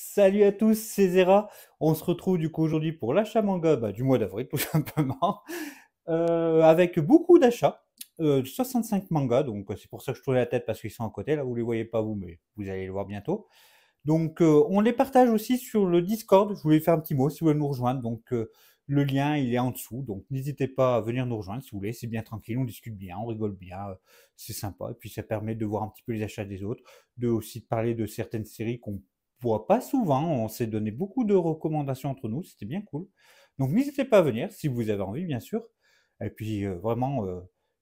Salut à tous, c'est Zera. On se retrouve du coup aujourd'hui pour l'achat manga du mois d'avril, tout simplement, avec beaucoup d'achats, 65 mangas, donc c'est pour ça que je tourne la tête parce qu'ils sont à côté, là vous les voyez pas vous, mais vous allez les voir bientôt. Donc on les partage aussi sur le Discord, je voulais faire un petit mot si vous voulez nous rejoindre, donc le lien il est en dessous, donc n'hésitez pas à venir nous rejoindre si vous voulez, c'est bien tranquille, on discute bien, on rigole bien, c'est sympa, et puis ça permet de voir un petit peu les achats des autres, de aussi parler de certaines séries qu'on voit pas souvent, on s'est donné beaucoup de recommandations entre nous, c'était bien cool. Donc n'hésitez pas à venir si vous avez envie bien sûr, et puis vraiment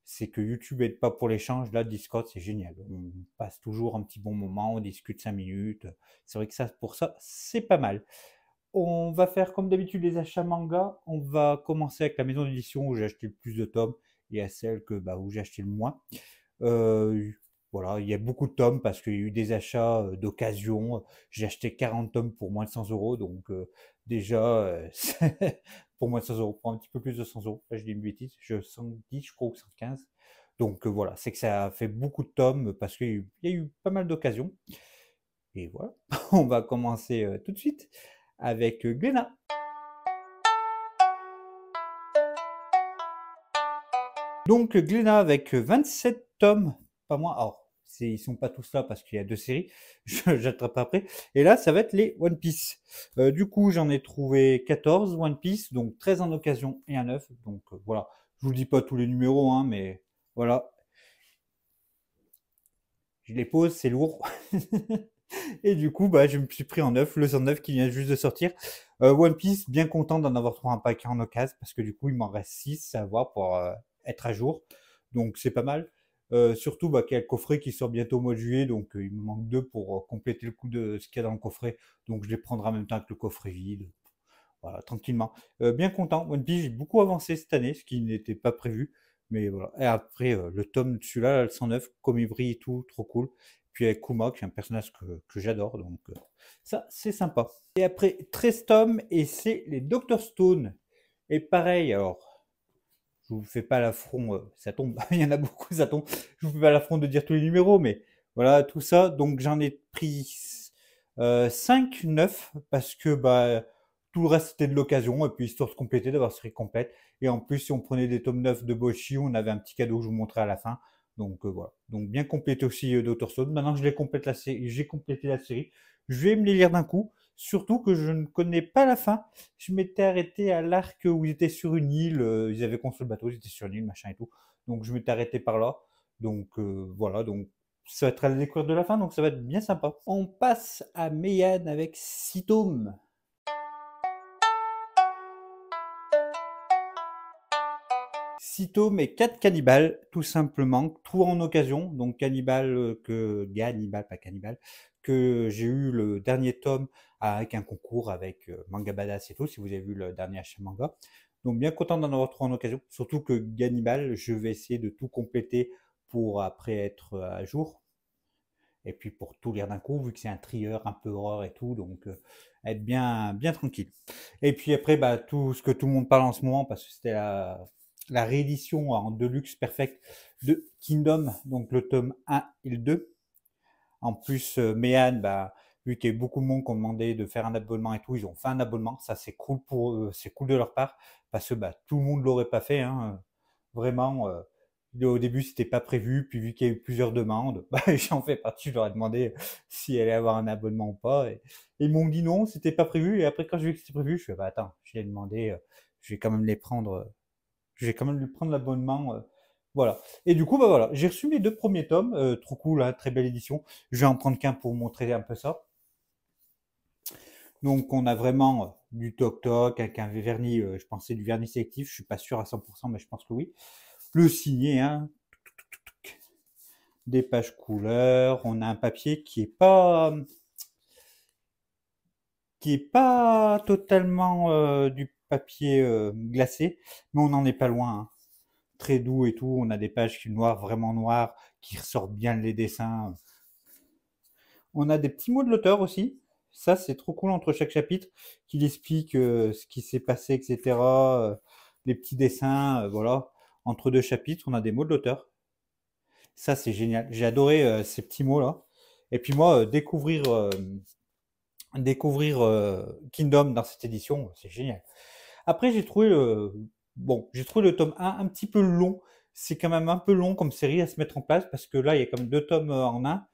c'est que YouTube aide pas pour l'échange, là Discord c'est génial, on passe toujours un petit bon moment, on discute 5 minutes, c'est vrai que ça, pour ça, c'est pas mal. On va faire comme d'habitude les achats manga. On va commencer avec la maison d'édition où j'ai acheté le plus de tomes et à celle où j'ai acheté le moins. Euh, voilà, il y a beaucoup de tomes parce qu'il y a eu des achats d'occasion. J'ai acheté 40 tomes pour moins de 100 euros. Donc déjà, pour moins de 100 euros, pour un petit peu plus de 100 euros. Là, je dis une bêtise, je 110, je crois, ou 115. Donc voilà, c'est que ça a fait beaucoup de tomes parce qu'il y a eu pas mal d'occasions. Et voilà, on va commencer tout de suite avec Glénat. Donc Glénat avec 27 tomes, pas moins. Alors, ils sont pas tous là parce qu'il y a deux séries, j'attrape après. Et là, ça va être les One Piece. Du coup, j'en ai trouvé 14 One Piece, donc 13 en occasion et un neuf. Donc voilà, je vous dis pas tous les numéros, hein, mais voilà, je les pose, c'est lourd. Et du coup, je me suis pris en neuf, le 109 qui vient juste de sortir. One Piece, bien content d'en avoir trouvé un paquet en occasion, parce que du coup, il m'en reste 6 à avoir pour être à jour. Donc c'est pas mal. Surtout qu'il y a le coffret qui sort bientôt au mois de juillet, donc il me manque deux pour compléter le coup de ce qu'il y a dans le coffret. Donc je les prendrai en même temps que le coffret vide. Voilà, tranquillement. Bien content. One Piece, j'ai beaucoup avancé cette année, ce qui n'était pas prévu. Mais voilà. Et après, le tome, celui-là, le 109, comme il brille et tout, trop cool. Puis avec Kuma, qui est un personnage que j'adore. Donc, ça, c'est sympa. Et après, 13 tomes, et c'est les Doctor Stone. Et pareil, alors, je vous fais pas l'affront, ça tombe, il y en a beaucoup, ça tombe. Je vous fais pas l'affront de dire tous les numéros, mais voilà, tout ça. Donc, j'en ai pris 5, 9, parce que tout le reste c'était de l'occasion, et puis histoire de compléter, d'avoir série complète. Et en plus, si on prenait des tomes 9 de Boshi, on avait un petit cadeau que je vous montrais à la fin. Donc voilà. Donc bien complété aussi Dr. Stone. Maintenant que je l'ai complète la série, j'ai complété la série. Je vais me les lire d'un coup. Surtout que je ne connais pas la fin. Je m'étais arrêté à l'arc où ils étaient sur une île. Ils avaient construit le bateau, ils étaient sur une île, machin et tout. Donc je m'étais arrêté par là. Donc voilà. Donc ça va être à la découverte de la fin, donc ça va être bien sympa. On passe à Meian avec 6 tomes. 6 tomes et 4 cannibales, tout simplement, tout en occasion. Donc cannibale Gannibal, pas cannibale, que j'ai eu le dernier tome avec un concours avec Manga Badass et tout, si vous avez vu le dernier achat manga. Donc bien content d'en avoir trouvé en occasion, surtout que Gannibal, je vais essayer de tout compléter pour après être à jour. Et puis pour tout lire d'un coup, vu que c'est un trieur un peu horreur et tout, donc être bien, bien tranquille. Et puis après, tout ce que tout le monde parle en ce moment, parce que c'était la réédition en Deluxe Perfect de Kingdom, donc le tome 1 et le 2. En plus, Méan, vu qu'il y a eu beaucoup de monde qui ont demandé de faire un abonnement et tout, ils ont fait un abonnement. Ça, c'est cool pour eux, c'est cool de leur part, parce que tout le monde l'aurait pas fait, hein. Vraiment, au début, c'était pas prévu, puis vu qu'il y a eu plusieurs demandes, j'en fais partie, je leur ai demandé s'ils allaient avoir un abonnement ou pas, et ils m'ont dit non, c'était pas prévu, et après, quand j'ai vu que c'était prévu, je fais, attends, je l'ai demandé, je vais quand même les prendre, je vais quand même lui prendre l'abonnement, voilà. Et du coup, voilà, j'ai reçu mes deux premiers tomes, trop cool, hein, très belle édition. Je vais en prendre qu'un pour vous montrer un peu ça. Donc, on a vraiment du toc-toc avec un vernis, je pensais du vernis sélectif, je suis pas sûr à 100%, mais je pense que oui. Le signé, hein, des pages couleurs, on a un papier qui est pas totalement du papier glacé, mais on n'en est pas loin, hein. Très doux et tout, on a des pages qui noires, vraiment noires, qui ressortent bien les dessins. On a des petits mots de l'auteur aussi, ça c'est trop cool entre chaque chapitre, qu'il explique ce qui s'est passé, etc. Les petits dessins, voilà. Entre deux chapitres, on a des mots de l'auteur. Ça c'est génial, j'ai adoré ces petits mots là. Et puis moi, découvrir découvrir Kingdom dans cette édition, c'est génial. Après, j'ai trouvé le tome 1 un petit peu long. C'est quand même un peu long comme série à se mettre en place parce que là, il y a comme deux tomes en un.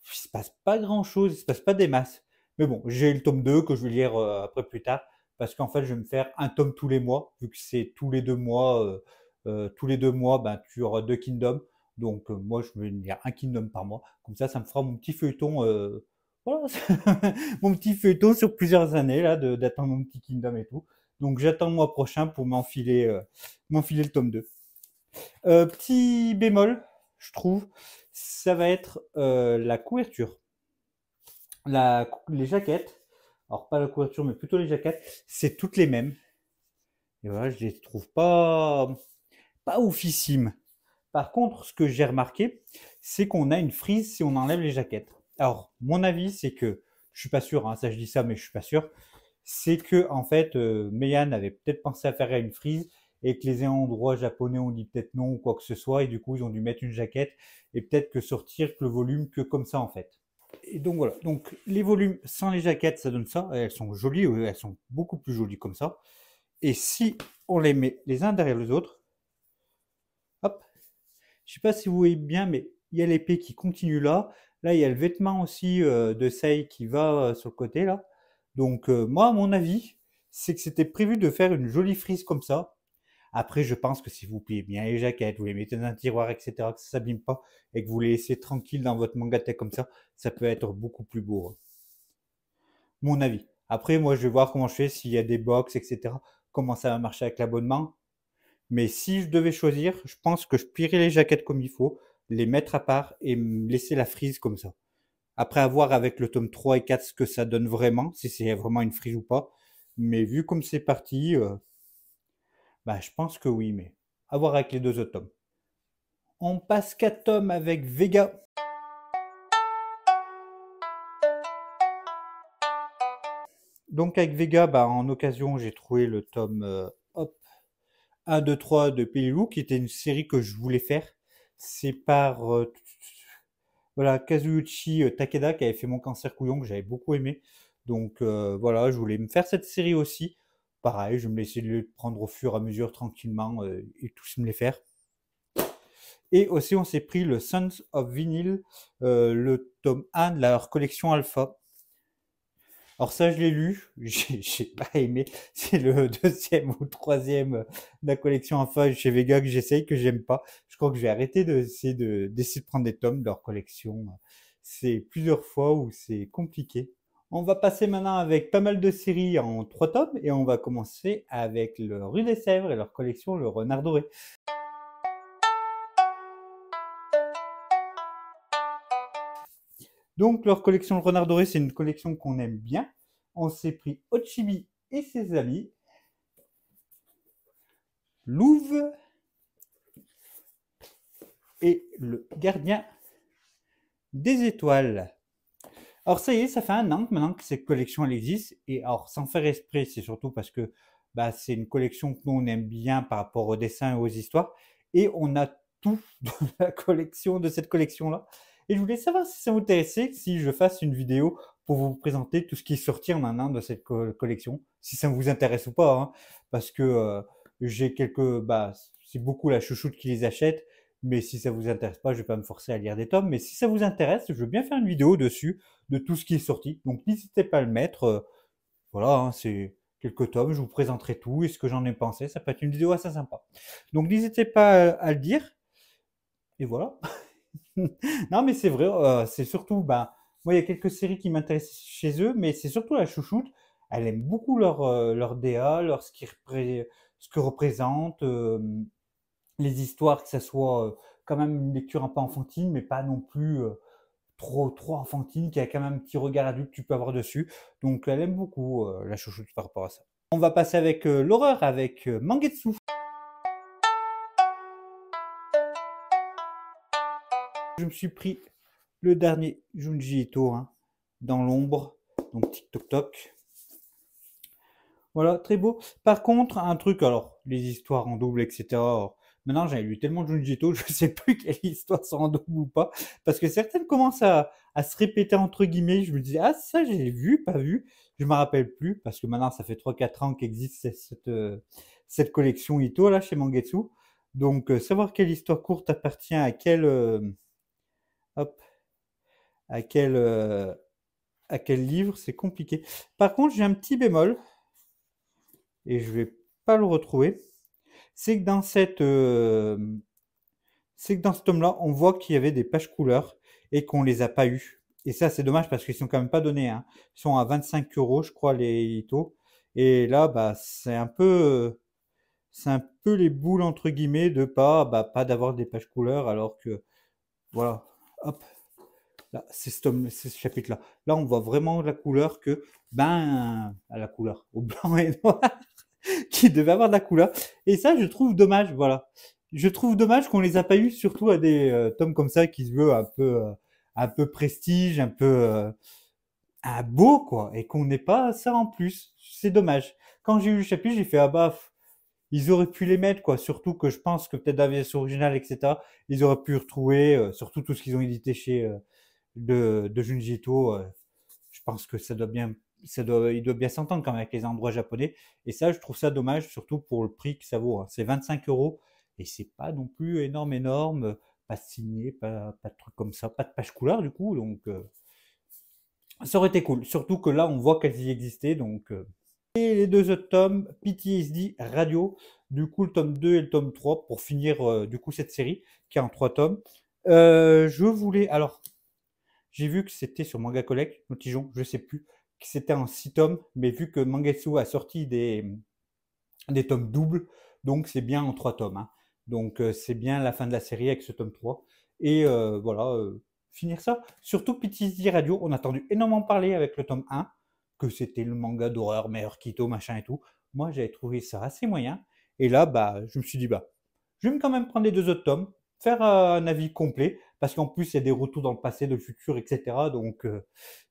Il se passe pas grand-chose, il se passe pas des masses. Mais bon, j'ai le tome 2 que je vais lire après plus tard parce qu'en fait, je vais me faire un tome tous les mois vu que c'est tous les 2 mois. Tous les 2 mois, ben, tu auras 2 Kingdoms. Donc, moi, je vais lire un Kingdom par mois. Comme ça me fera mon petit feuilleton. Voilà, mon petit feuilleton sur plusieurs années là, d'attendre mon petit Kingdom et tout. Donc, j'attends le mois prochain pour m'enfiler le tome 2. Petit bémol, je trouve, ça va être la couverture. Les jaquettes, alors pas la couverture, mais plutôt les jaquettes, c'est toutes les mêmes. Et voilà, je les trouve pas oufissimes. Par contre, ce que j'ai remarqué, c'est qu'on a une frise si on enlève les jaquettes. Alors, mon avis, c'est que, je suis pas sûr, hein, ça je dis ça, mais je suis pas sûr, c'est que en fait, Meian avait peut-être pensé à faire une frise et que les endroits japonais ont dit peut-être non ou quoi que ce soit, et du coup ils ont dû mettre une jaquette et peut-être que sortir le volume que comme ça en fait. Et donc voilà, donc les volumes sans les jaquettes, ça donne ça, elles sont jolies, elles sont beaucoup plus jolies comme ça. Et si on les met les uns derrière les autres, hop, je sais pas si vous voyez bien, mais il y a l'épée qui continue là. Là, il y a le vêtement aussi de Sei qui va sur le côté là. Donc moi, à mon avis, c'est que c'était prévu de faire une jolie frise comme ça. Après, je pense que si vous pliez bien les jaquettes, vous les mettez dans un tiroir, etc., que ça s'abîme pas, et que vous les laissez tranquilles dans votre manga comme ça peut être beaucoup plus beau, hein. Mon avis. Après, moi, je vais voir comment je fais, s'il y a des box, etc., comment ça va marcher avec l'abonnement. Mais si je devais choisir, je pense que je plierais les jaquettes comme il faut, les mettre à part et me laisser la frise comme ça. Après, à voir avec le tome 3 et 4 ce que ça donne vraiment, si c'est vraiment une frise ou pas. Mais vu comme c'est parti, bah, je pense que oui, mais à voir avec les deux autres tomes. On passe 4 tomes avec Vega. Donc avec Vega, bah, en occasion, j'ai trouvé le tome hop, 1, 2, 3 de Pelilou, qui était une série que je voulais faire. C'est par voilà, Kazuyoshi Takeda qui avait fait Mon cancer couillon, que j'avais beaucoup aimé. Donc voilà, je voulais me faire cette série aussi. Pareil, je vais me laisser le prendre au fur et à mesure tranquillement et tous me les faire. Et aussi, on s'est pris le Sons of Vinyl, le tome 1 de leur collection Alpha. Alors ça, je l'ai lu, j'ai pas aimé. C'est le deuxième ou troisième de la collection Alpha chez Vega que j'essaye, que j'aime pas. Je crois que je vais arrêter d'essayer de prendre des tomes de leur collection. C'est plusieurs fois où c'est compliqué. On va passer maintenant avec pas mal de séries en 3 tomes et on va commencer avec le Rue des Sèvres et leur collection Le Renard Doré. Donc leur collection Le Renard Doré, c'est une collection qu'on aime bien. On s'est pris Ochibi et ses amis, Louve et le gardien des étoiles. Alors ça y est, ça fait un an maintenant que cette collection elle existe. Et alors sans faire esprit, c'est surtout parce que bah, c'est une collection que nous on aime bien par rapport aux dessins et aux histoires. Et on a tout de la collection, de cette collection-là. Et je voulais savoir si ça vous intéressait, si je fasse une vidéo pour vous présenter tout ce qui est sorti en un an de cette collection. Si ça vous intéresse ou pas, hein, parce que j'ai quelques... Bah, c'est beaucoup la chouchoute qui les achète. Mais si ça vous intéresse pas, je vais pas me forcer à lire des tomes. Mais si ça vous intéresse, je veux bien faire une vidéo dessus de tout ce qui est sorti. Donc n'hésitez pas à le mettre. Voilà, hein, c'est quelques tomes, je vous présenterai tout et ce que j'en ai pensé. Ça peut être une vidéo assez sympa. Donc n'hésitez pas à le dire. Et voilà. Non, mais c'est vrai, c'est surtout, ben, moi, il y a quelques séries qui m'intéressent chez eux, mais c'est surtout la chouchoute. Elle aime beaucoup leur DA, ce que représente, les histoires, que ça soit quand même une lecture un peu enfantine, mais pas non plus trop enfantine, qui a quand même un petit regard adulte que tu peux avoir dessus. Donc elle aime beaucoup la chouchoute par rapport à ça. On va passer avec l'horreur, avec Mangetsu. Je me suis pris le dernier Junji Ito, hein, dans l'ombre, donc TikTok. Voilà, très beau. Par contre, un truc, alors, les histoires en double, etc., alors, Maintenant, j'ai lu tellement de Junji Ito, je sais plus quelle histoire sont en double ou pas, parce que certaines commencent à se répéter entre guillemets. Je me dis, ah, ça, j'ai vu, pas vu. Je me rappelle plus, parce que maintenant, ça fait 3 4 ans qu'existe cette collection Ito, là, chez Mangetsu. Donc, savoir quelle histoire courte appartient à hop, à quel, euh, à quel livre, c'est compliqué. Par contre, j'ai un petit bémol, et je vais pas le retrouver. C'est que dans c'est que dans ce tome-là, on voit qu'il y avait des pages couleurs et qu'on les a pas eues. Et ça, c'est dommage parce qu'ils sont quand même pas donnés, hein. Ils sont à 25 €, je crois, les Ito. Et là, bah, c'est un peu les boules entre guillemets de pas d'avoir des pages couleurs alors que, voilà, hop, là, c'est ce chapitre-là. Là, on voit vraiment la couleur que, ben, à la couleur, au blanc et noir, qui devait avoir de la couleur. Et ça, je trouve dommage, voilà. Je trouve dommage qu'on les a pas eu, surtout à des tomes comme ça qui se veut un peu prestige, un beau, quoi, et qu'on n'ait pas ça en plus. C'est dommage. Quand j'ai eu le chapitre, j'ai fait, ah bah, ils auraient pu les mettre, quoi. Surtout que je pense que peut-être dans la version originale, etc., ils auraient pu retrouver, surtout tout ce qu'ils ont édité chez, de Junji Ito, je pense que il doit bien s'entendre quand même avec les endroits japonais. Et ça, je trouve ça dommage, surtout pour le prix que ça vaut, hein. C'est 25 € et c'est pas non plus énorme, énorme. Pas signé, pas de trucs comme ça, pas de page couleur du coup. Donc, ça aurait été cool. Surtout que là, on voit qu'elles y existaient. Donc, et les deux autres tomes, PTSD Radio. Du coup, le tome 2 et le tome 3 pour finir du coup cette série qui est en 3 tomes. Je voulais. Alors, j'ai vu que c'était sur Manga Collect, Notijon, je sais plus, que c'était en 6 tomes, mais vu que Mangetsu a sorti des tomes doubles, donc c'est bien en 3 tomes, hein. Donc c'est bien la fin de la série avec ce tome 3. Et voilà, finir ça. Surtout PTSD Radio, on a entendu énormément parler avec le tome 1, que c'était le manga d'horreur meilleur Kito, machin et tout. Moi, j'avais trouvé ça assez moyen. Et là, bah, je me suis dit, bah, je vais quand même prendre les deux autres tomes, faire un avis complet, parce qu'en plus, il y a des retours dans le passé, dans le futur, etc. Donc,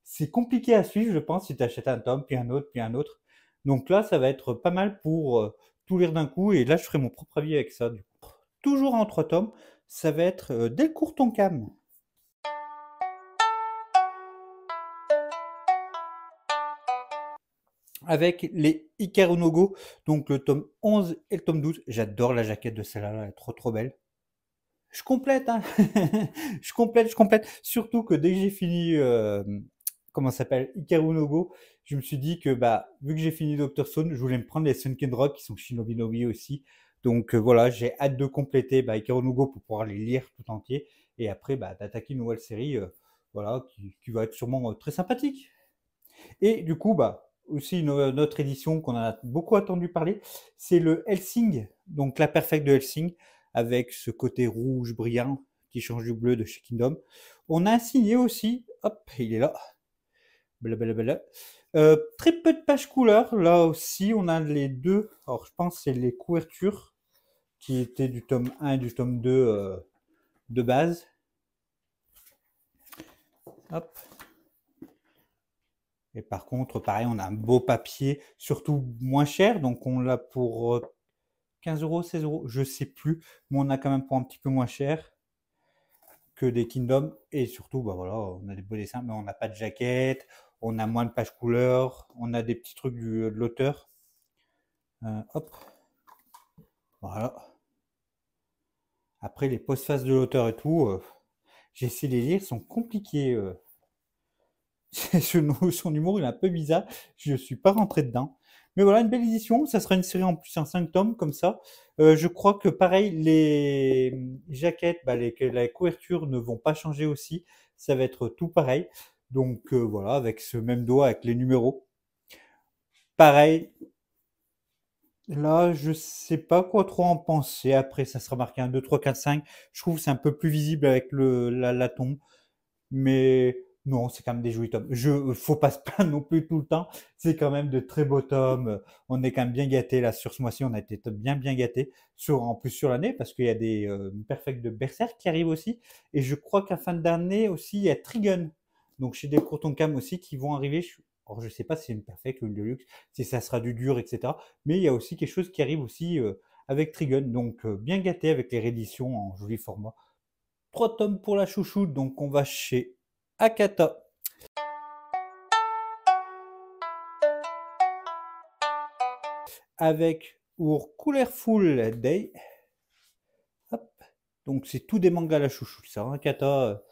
c'est compliqué à suivre, je pense, si tu achètes un tome, puis un autre, puis un autre. Donc là, ça va être pas mal pour tout lire d'un coup, et là, je ferai mon propre avis avec ça. Du coup. Toujours en 3 tomes, ça va être Delcourt Tonkam, avec les Hikaru no Go, donc le tome 11 et le tome 12. J'adore la jaquette de celle-là, elle est trop trop belle. Je complète, hein. Je complète. Surtout que dès que j'ai fini, comment ça s'appelle, Hikaru no Go, je me suis dit que, bah, vu que j'ai fini Doctor Stone, je voulais me prendre les Sunken Rock qui sont Shinobi no Mi aussi. Donc voilà, j'ai hâte de compléter bah, Hikaru no Go pour pouvoir les lire tout entier. Et après, bah, d'attaquer une nouvelle série, voilà, qui va être sûrement très sympathique. Et du coup, bah, aussi une autre édition qu'on a beaucoup attendu parler, c'est le Helsing, donc la perfecte de Helsing, avec ce côté rouge brillant qui change du bleu de chez Kingdom. On a signé aussi, hop, il est là, blablabla. Très peu de pages couleurs, là aussi on a les deux, alors je pense que c'est les couvertures qui étaient du tome 1 et du tome 2 de base. Hop. Et par contre, pareil, on a un beau papier, surtout moins cher, donc on l'a pour 15 €, 16 €, je sais plus, mais on a quand même pour un petit peu moins cher que des Kingdom. Et surtout, bah voilà, on a des beaux dessins, mais on n'a pas de jaquette, on a moins de pages couleurs, on a des petits trucs de l'auteur. Hop, voilà. Après, les postfaces de l'auteur et tout, j'ai essayé de les lire, sont compliqués. Son humour, il est un peu bizarre. Je ne suis pas rentré dedans. Mais voilà, une belle édition. Ça sera une série en plus en 5 tomes, comme ça. Je crois que pareil, les jaquettes, bah, la couverture ne vont pas changer aussi. Ça va être tout pareil. Donc voilà, avec ce même dos, avec les numéros. Pareil, là, je sais pas quoi trop en penser. Après, ça sera marqué 1, 2, 3, 4, 5. Je trouve que c'est un peu plus visible avec la tombe. Mais non, c'est quand même des jolis tomes. Faut pas se plaindre non plus tout le temps. C'est quand même de très beaux tomes. On est quand même bien gâtés là sur ce mois-ci. On a été bien bien gâtés en plus sur l'année parce qu'il y a des perfects de Berserk qui arrivent aussi. Et je crois qu'à fin d'année aussi il y a Trigun. Donc chez des Cam aussi qui vont arriver. Alors je sais pas si c'est une perfect ou une deluxe, si ça sera du dur, etc. Mais il y a aussi quelque chose qui arrive aussi avec Trigun. Donc bien gâté avec les rééditions en joli format. 3 tomes pour la chouchoute, donc on va chez Akata. Avec Our Colorful Day. Hop. Donc c'est tout des mangas à la chouchoute, ça. Hein, Akata,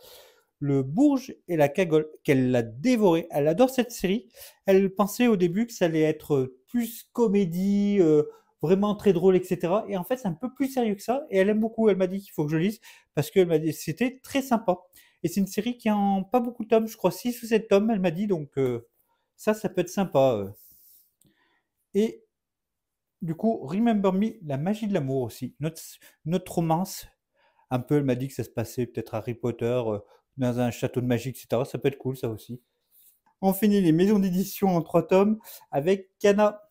le Bourge et la Cagole, qu'elle l'a dévoré. Elle adore cette série. Elle pensait au début que ça allait être plus comédie, vraiment très drôle, etc. Et en fait, c'est un peu plus sérieux que ça. Et elle aime beaucoup. Elle m'a dit qu'il faut que je lise parce qu'elle m'a dit c'était très sympa. Et c'est une série qui a pas beaucoup de tomes, je crois 6 ou 7 tomes, elle m'a dit. Donc ça peut être sympa. Et du coup, Remember Me, la magie de l'amour aussi. Notre romance. Un peu, elle m'a dit que ça se passait peut-être Harry Potter dans un château de magie, etc. Ça peut être cool, ça aussi. On finit les maisons d'édition en 3 tomes avec Kana.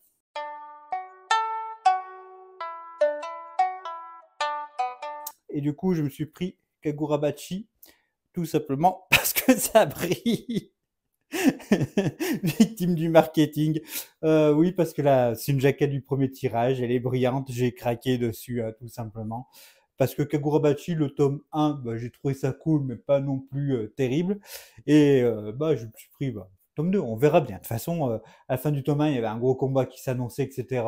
Et du coup, je me suis pris Kagurabachi, tout simplement parce que ça brille. Victime du marketing. Oui, parce que là, c'est une jaquette du premier tirage, elle est brillante, j'ai craqué dessus, tout simplement. Parce que Kagurabachi, le tome 1, bah, j'ai trouvé ça cool, mais pas non plus terrible. Et bah, je me suis pris tome 2, on verra bien. De toute façon, à la fin du tome 1, il y avait un gros combat qui s'annonçait, etc.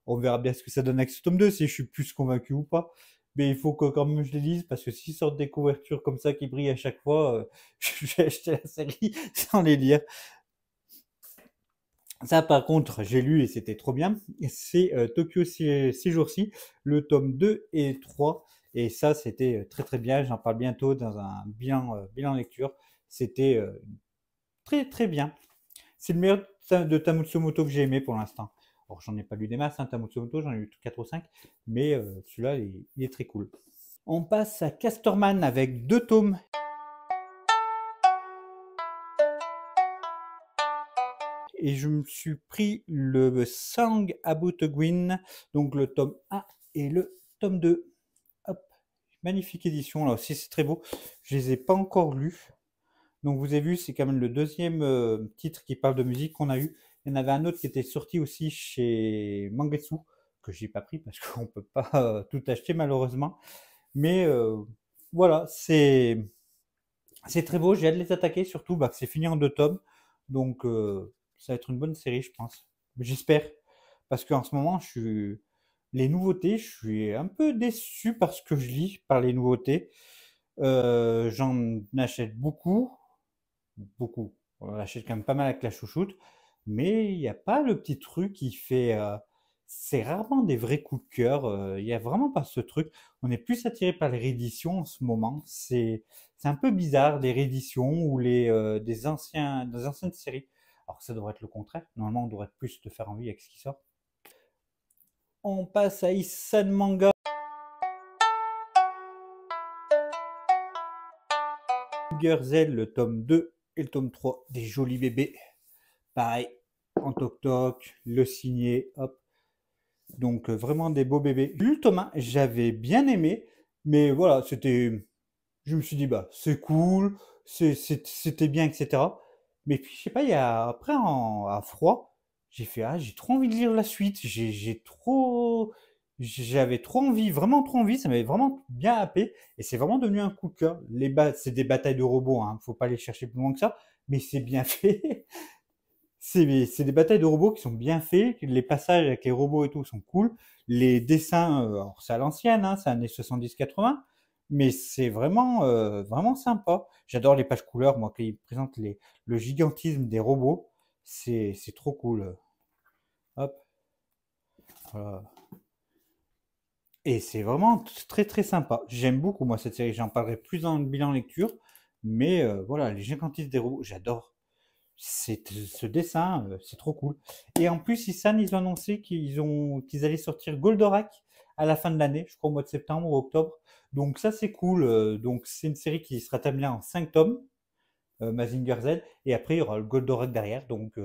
On verra bien ce que ça donne avec ce tome 2, si je suis plus convaincu ou pas. Mais il faut que quand même je les lise, parce que s'ils sortent des couvertures comme ça qui brillent à chaque fois, je vais acheter la série sans les lire. Ça, par contre, j'ai lu et c'était trop bien. C'est Tokyo ces jours-ci, le tome 2 et 3. Et ça, c'était très très bien. J'en parle bientôt dans un bilan lecture. C'était très très bien. C'est le meilleur de Tamutsumoto que j'ai aimé pour l'instant. Alors, j'en ai pas lu des masses, hein, Tamutsumoto, j'en ai lu 4 ou 5. Mais celui-là, il est très cool. On passe à Castorman avec 2 tomes. Et je me suis pris le Song About a Gwyn, donc le tome 1 et le tome 2. Hop, magnifique édition, là aussi c'est très beau. Je les ai pas encore lus. Donc vous avez vu, c'est quand même le deuxième titre qui parle de musique qu'on a eu. Il y en avait un autre qui était sorti aussi chez Mangetsu, que j'ai pas pris parce qu'on peut pas tout acheter malheureusement. Mais voilà, c'est très beau, j'ai hâte de les attaquer, surtout que c'est fini en 2 tomes. Donc ça va être une bonne série, je pense. J'espère. Parce qu'en ce moment, les nouveautés, je suis un peu déçu par ce que je lis, par les nouveautés. J'en achète beaucoup. Beaucoup. On achète quand même pas mal avec la chouchoute. Mais il n'y a pas le petit truc qui fait. C'est rarement des vrais coups de cœur. Il n'y a vraiment pas ce truc. On est plus attiré par les rééditions en ce moment. C'est un peu bizarre, les rééditions ou des anciennes séries. Alors que ça devrait être le contraire. Normalement, on devrait plus te faire envie avec ce qui sort. On passe à Isan Manga. Girzel, le tome 2 et le tome 3. Des jolis bébés. Pareil, en toc-toc, le signé, hop. Donc vraiment des beaux bébés. J'ai lu le tome 1, j'avais bien aimé. Mais voilà, je me suis dit, bah, c'est cool, c'était bien, etc. Mais puis, je sais pas, après, à froid, j'ai fait, ah, j'ai trop envie de lire la suite. J'avais trop envie, vraiment trop envie. Ça m'avait vraiment bien happé. Et c'est vraiment devenu un coup de cœur. C'est des batailles de robots, hein. Faut pas les chercher plus loin que ça. Mais c'est bien fait. C'est des batailles de robots qui sont bien faits. Les passages avec les robots et tout sont cool. Les dessins, alors c'est à l'ancienne, hein, c'est années 70-80, mais c'est vraiment sympa. J'adore les pages couleurs, moi, qui présentent le gigantisme des robots. C'est trop cool. Hop, voilà. Et c'est vraiment très très sympa. J'aime beaucoup, moi, cette série. J'en parlerai plus dans le bilan lecture. Mais voilà, les gigantismes des robots, j'adore. Ce dessin, c'est trop cool. Et en plus, ils ont annoncé qu'ils allaient sortir Goldorak à la fin de l'année, je crois au mois de septembre ou octobre. Donc ça, c'est cool. Donc c'est une série qui sera terminée en 5 tomes, Mazinger Z, et après il y aura le Goldorak derrière. Donc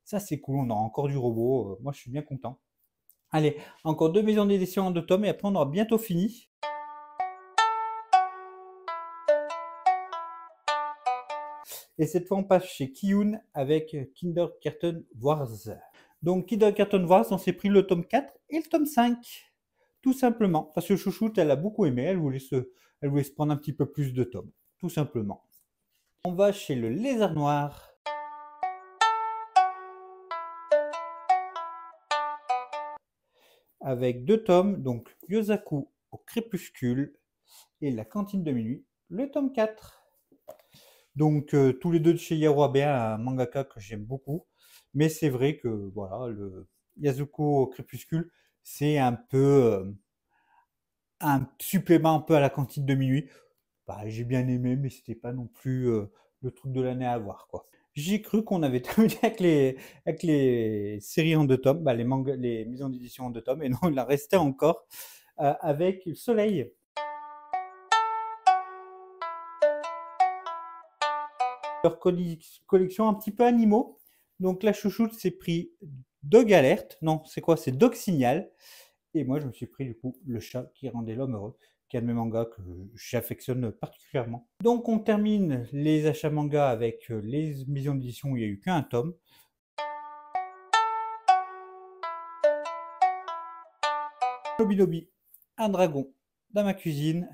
ça, c'est cool. On aura encore du robot. Moi, je suis bien content. Allez, encore 2 maisons d'édition en 2 tomes, et après on aura bientôt fini. Et cette fois, on passe chez Kiyun avec Kindergarten Wars. Donc, Kindergarten Wars, on s'est pris le tome 4 et le tome 5. tout simplement. Parce que Chouchoute, elle a beaucoup aimé, elle voulait se prendre un petit peu plus de tomes, tout simplement. On va chez le Lézard Noir. Avec 2 tomes, donc Yosaku au crépuscule et La cantine de minuit, le tome 4. Donc tous les deux de chez Yaro Abe, un mangaka que j'aime beaucoup. Mais c'est vrai que voilà, le Yasuko au crépuscule, c'est un peu un supplément un peu à La cantine de minuit. Bah, j'ai bien aimé, mais c'était pas non plus le truc de l'année à voir, quoi. J'ai cru qu'on avait terminé avec les séries en 2 tomes, bah, les maisons d'édition en 2 tomes, et non, il en restait encore avec le Soleil. Leur collection un petit peu animaux. Donc la chouchoute s'est pris Dog Alert. Non, c'est quoi? C'est Dog Signal. Et moi, je me suis pris du coup le chat qui rendait l'homme heureux, qui est un de mes mangas que j'affectionne particulièrement. Donc on termine les achats mangas avec les maisons d'édition où il n'y a eu qu'un tome. Lobby, un dragon dans ma cuisine.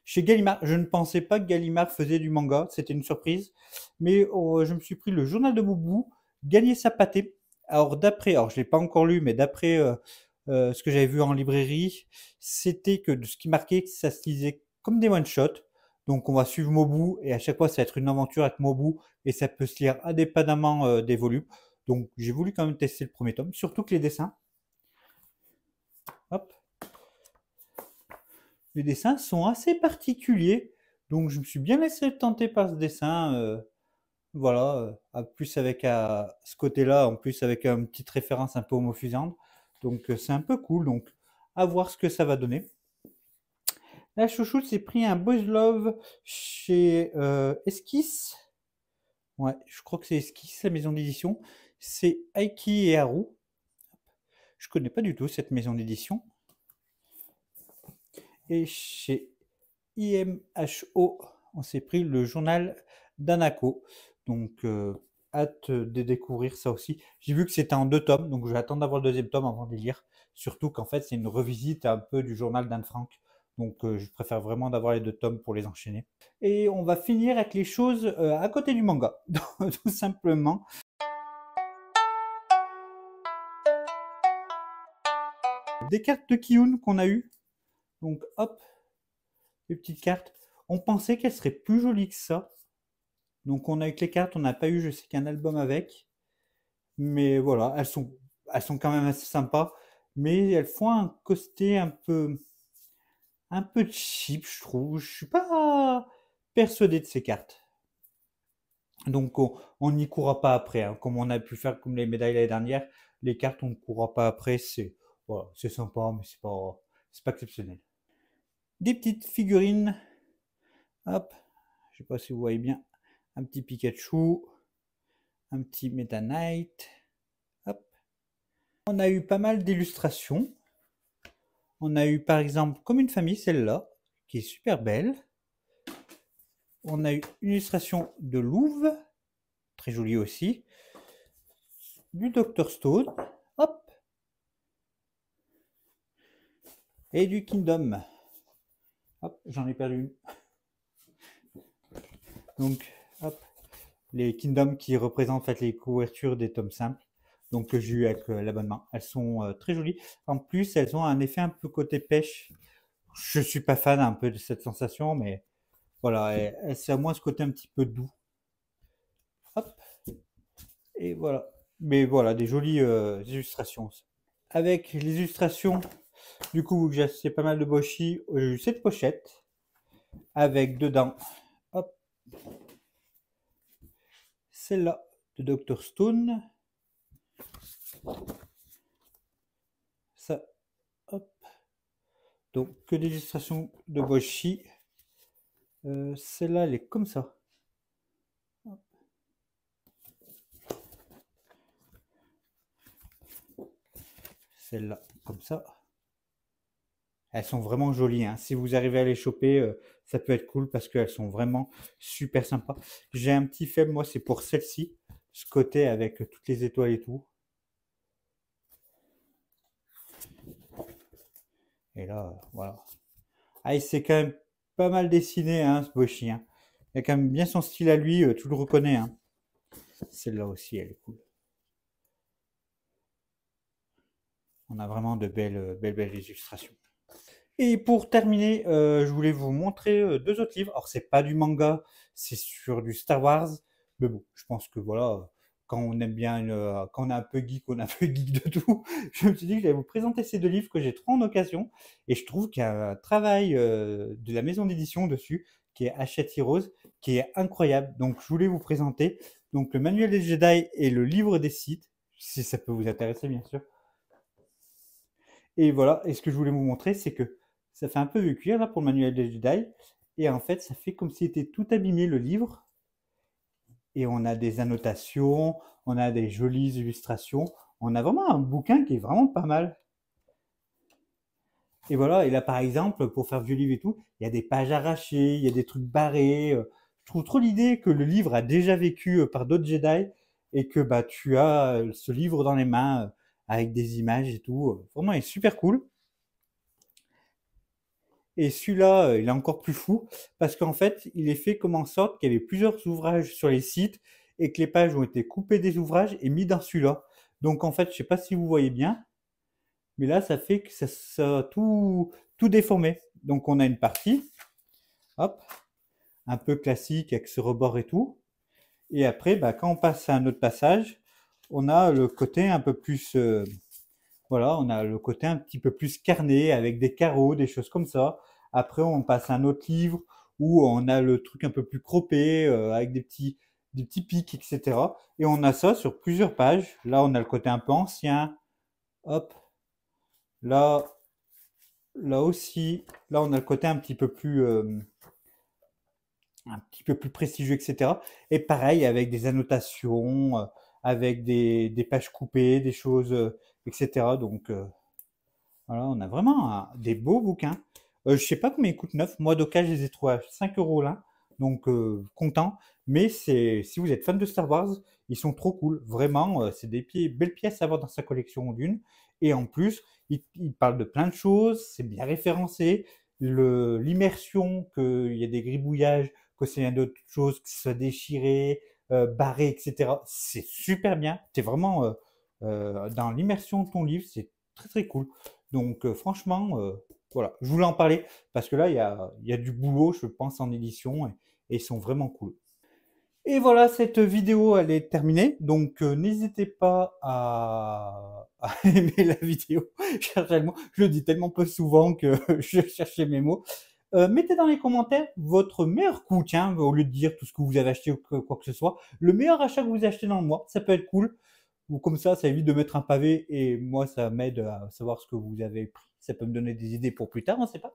Chez Gallimard, je ne pensais pas que Gallimard faisait du manga, c'était une surprise. Mais je me suis pris le journal de Boubou, Gagner sa pâtée. Alors je ne l'ai pas encore lu, mais d'après ce que j'avais vu en librairie, c'était que de ce qui marquait, que ça se lisait comme des one-shots. Donc on va suivre Mobu et à chaque fois ça va être une aventure avec Mobu et ça peut se lire indépendamment des volumes. Donc j'ai voulu quand même tester le premier tome, surtout que les dessins. Hop. Les dessins sont assez particuliers, donc je me suis bien laissé tenter par ce dessin. Voilà, plus avec ce côté-là, en plus avec une petite référence un peu homophobe. Donc c'est un peu cool, donc à voir ce que ça va donner. La chouchoute s'est pris un Boys Love chez Esquisse. Ouais, je crois que c'est Esquisse, la maison d'édition. C'est Aiki et Haru. Je connais pas du tout cette maison d'édition. Et chez IMHO, on s'est pris le journal d'Anako. Donc, hâte de découvrir ça aussi. J'ai vu que c'était en 2 tomes, donc je vais attendre d'avoir le 2e tome avant de les lire. Surtout qu'en fait, c'est une revisite un peu du journal d'Anne Frank. Donc, je préfère vraiment d'avoir les 2 tomes pour les enchaîner. Et on va finir avec les choses à côté du manga, tout simplement. Des cartes de Kiyun qu'on a eues. Donc, hop, les petites cartes. On pensait qu'elles seraient plus jolies que ça. Donc on a eu que les cartes, on n'a pas eu, je sais qu'un album avec. Mais voilà, elles sont quand même assez sympas. Mais elles font un côté un peu cheap, je trouve. Je suis pas persuadé de ces cartes. Donc on n'y courra pas après, hein. Comme on a pu faire comme les médailles l'année dernière, les cartes on ne courra pas après. Voilà, c'est sympa, mais c'est pas exceptionnel. Des petites figurines. Hop, je sais pas si vous voyez bien. Un petit Pikachu, un petit Meta Knight. Hop. On a eu pas mal d'illustrations. On a eu par exemple comme une famille, celle-là, qui est super belle. On a eu une illustration de Louvre, très jolie aussi. Du Dr Stone, hop. Et du Kingdom. Hop, j'en ai perdu une. Donc, hop, les Kingdom qui représentent en fait les couvertures des tomes simples. Donc que j'ai eu avec l'abonnement. Elles sont très jolies. En plus, elles ont un effet un peu côté pêche. Je suis pas fan un peu de cette sensation, mais voilà, c'est à moins ce côté un petit peu doux. Hop, et voilà. Mais voilà, des jolies illustrations. Avec les illustrations, du coup, j'ai acheté pas mal de Boshi. J'ai eu cette pochette avec dedans, hop, celle-là de Dr Stone. Ça, hop. Donc, que des illustrations de Boshi. Celle-là, elle est comme ça. Hop. Celle-là, comme ça. Elles sont vraiment jolies, hein. Si vous arrivez à les choper, ça peut être cool parce qu'elles sont vraiment super sympas. J'ai un petit faible, moi, c'est pour celle-ci. Ce côté avec toutes les étoiles et tout. Et là, voilà. Ah, il s'est quand même pas mal dessiné, hein, ce beau chien. Il a quand même bien son style à lui, tu le reconnais, hein. Celle-là aussi, elle est cool. On a vraiment de belles illustrations. Et pour terminer, je voulais vous montrer deux autres livres. Alors, c'est pas du manga, c'est sur du Star Wars. Mais bon, je pense que voilà, quand on aime bien, quand on est un peu geek, on est un peu geek de tout. Je me suis dit que j'allais vous présenter ces deux livres que j'ai trop en occasion. Et je trouve qu'il y a un travail de la maison d'édition dessus, qui est Hachette Heroes, qui est incroyable. Donc, je voulais vous présenter donc le manuel des Jedi et le livre des Sith, si ça peut vous intéresser, bien sûr. Et voilà, et ce que je voulais vous montrer, c'est que ça fait un peu vieux cuir là pour le manuel des Jedi. Et en fait, ça fait comme s'il était tout abîmé le livre. Et on a des annotations, on a des jolies illustrations. On a vraiment un bouquin qui est vraiment pas mal. Et voilà, et là par exemple, pour faire vieux livre et tout, il y a des pages arrachées, il y a des trucs barrés. Je trouve trop l'idée que le livre a déjà vécu par d'autres Jedi et que bah tu as ce livre dans les mains avec des images et tout. Vraiment, il est super cool. Et celui-là, il est encore plus fou parce qu'en fait, il est fait comme en sorte qu'il y avait plusieurs ouvrages sur les sites et que les pages ont été coupées des ouvrages et mis dans celui-là. Donc en fait, je sais pas si vous voyez bien, mais là, ça fait que ça a tout déformé. Donc on a une partie, hop, un peu classique avec ce rebord et tout. Et après, bah, quand on passe à un autre passage, on a le côté un peu plus, voilà, on a le côté un petit peu plus carné avec des carreaux, des choses comme ça. Après, on passe à un autre livre où on a le truc un peu plus croppé avec des petits pics, etc. Et on a ça sur plusieurs pages. Là, on a le côté un peu ancien. Hop, là, là aussi. Là, on a le côté un petit peu plus prestigieux, etc. Et pareil, avec des annotations, avec des pages coupées, des choses, etc. Donc, voilà, on a vraiment des beaux bouquins. Je sais pas combien ils coûtent neuf. Moi, d'occasion, je les ai trouvés à 5 euros là. Donc, content. Mais si vous êtes fan de Star Wars, ils sont trop cool. Vraiment, c'est des belles pièces à avoir dans sa collection d'une. Et en plus, il parle de plein de choses. C'est bien référencé. L'immersion, qu'il y a des gribouillages, que c'est d'autres choses qui se soit déchiré, barré, etc. C'est super bien. C'est vraiment dans l'immersion de ton livre. C'est très très cool. Donc franchement, voilà, je voulais en parler parce que là, il y a du boulot, je pense, en édition et ils sont vraiment cool. Et voilà, cette vidéo, elle est terminée. Donc n'hésitez pas à aimer la vidéo. Je cherchais le mot. Je le dis tellement peu souvent que je cherchais mes mots. Mettez dans les commentaires votre meilleur coup, tiens, au lieu de dire tout ce que vous avez acheté ou quoi que ce soit. Le meilleur achat que vous achetez dans le mois, ça peut être cool. Ou comme ça évite de mettre un pavé et moi, ça m'aide à savoir ce que vous avez pris. Ça peut me donner des idées pour plus tard, on ne sait pas.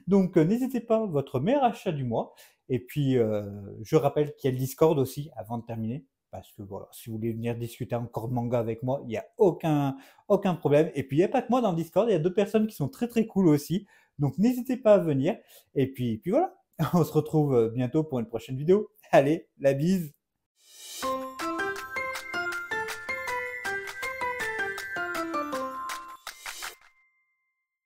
Donc, n'hésitez pas, votre meilleur achat du mois. Et puis, je rappelle qu'il y a le Discord aussi, avant de terminer. Parce que voilà, si vous voulez venir discuter encore de manga avec moi, il n'y a aucun problème. Et puis, il n'y a pas que moi dans le Discord, il y a d'autres personnes qui sont très très cool aussi. Donc, n'hésitez pas à venir. Et puis voilà, on se retrouve bientôt pour une prochaine vidéo. Allez, la bise!